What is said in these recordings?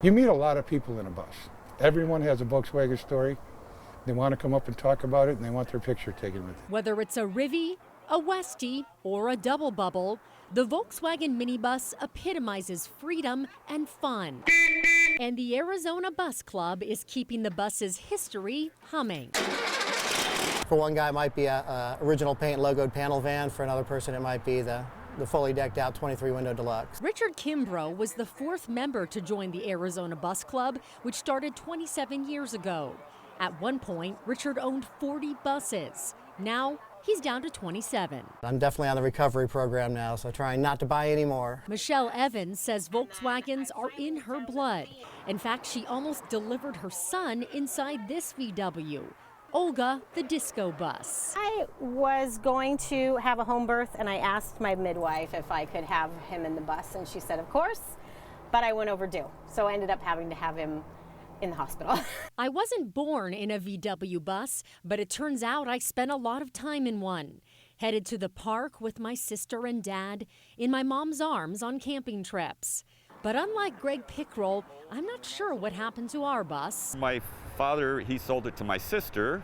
You meet a lot of people in a bus. Everyone has a Volkswagen story. They want to come up and talk about it, and they want their picture taken with it. Whether it's a Rivy, a Westie, or a double bubble, the Volkswagen minibus epitomizes freedom and fun. And the Arizona Bus Club is keeping the bus's history humming. For one guy, it might be a original paint logoed panel van. For another person, it might be the fully decked out 23-window deluxe. Richard Kimbrough was the fourth member to join the Arizona Bus Club, which started 27 years ago. At one point, Richard owned 40 buses. Now, he's down to 27. I'm definitely on the recovery program now, so trying not to buy any more. Michelle Evans says Volkswagens are in her blood. In fact, she almost delivered her son inside this VW. Olga, the disco bus. I was going to have a home birth, and I asked my midwife if I could have him in the bus, and she said, of course, but I went overdue. So I ended up having to have him in the hospital. I wasn't born in a VW bus, but it turns out I spent a lot of time in one. Headed to the park with my sister and dad, in my mom's arms on camping trips. But unlike Greg Pickrell, I'm not sure what happened to our bus. My father, he sold it to my sister.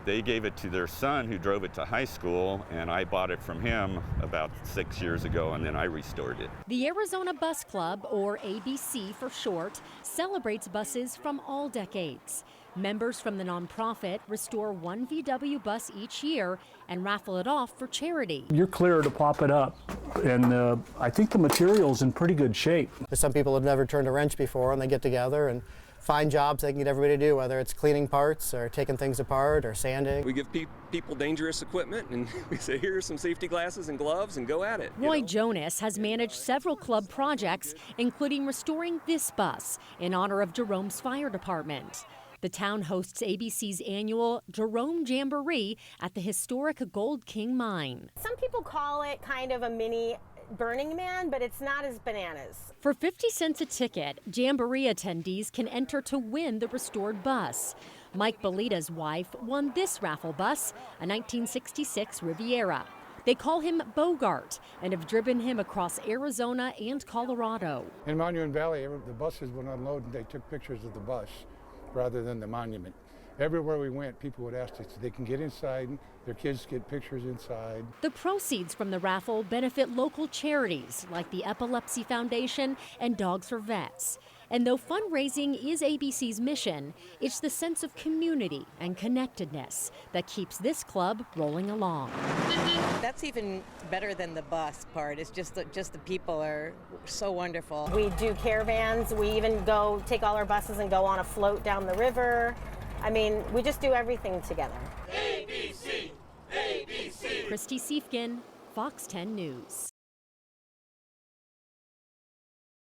They gave it to their son who drove it to high school, and I bought it from him about 6 years ago, and then I restored it. The Arizona Bus Club, or ABC for short, celebrates buses from all decades. Members from the nonprofit restore one VW bus each year and raffle it off for charity. You're clear to pop it up, and I think the material's in pretty good shape. Some people have never turned a wrench before, and they get together and find jobs they can get everybody to do, whether it's cleaning parts or taking things apart or sanding. We give people dangerous equipment, and we say, here's some safety glasses and gloves, and go at it. Roy Jonas has managed several club projects, including restoring this bus in honor of Jerome's fire department. The town hosts ABC's annual Jerome Jamboree at the historic Gold King Mine. Some people call it kind of a mini Burning Man, but it's not as bananas. For 50 cents a ticket, Jamboree attendees can enter to win the restored bus. Mike Belita's wife won this raffle bus, a 1966 Riviera. They call him Bogart and have driven him across Arizona and Colorado. In Monument Valley, the buses would unload and they took pictures of the bus rather than the monument. Everywhere we went, people would ask us if they can get inside, their kids get pictures inside. The proceeds from the raffle benefit local charities like the Epilepsy Foundation and Dogs for Vets. And though fundraising is ABC's mission, it's the sense of community and connectedness that keeps this club rolling along. That's even better than the bus part. It's just the people are so wonderful. We do caravans. We even go take all our buses and go on a float down the river. I mean, we just do everything together. ABC, ABC. Kristy Siefkin, Fox 10 News.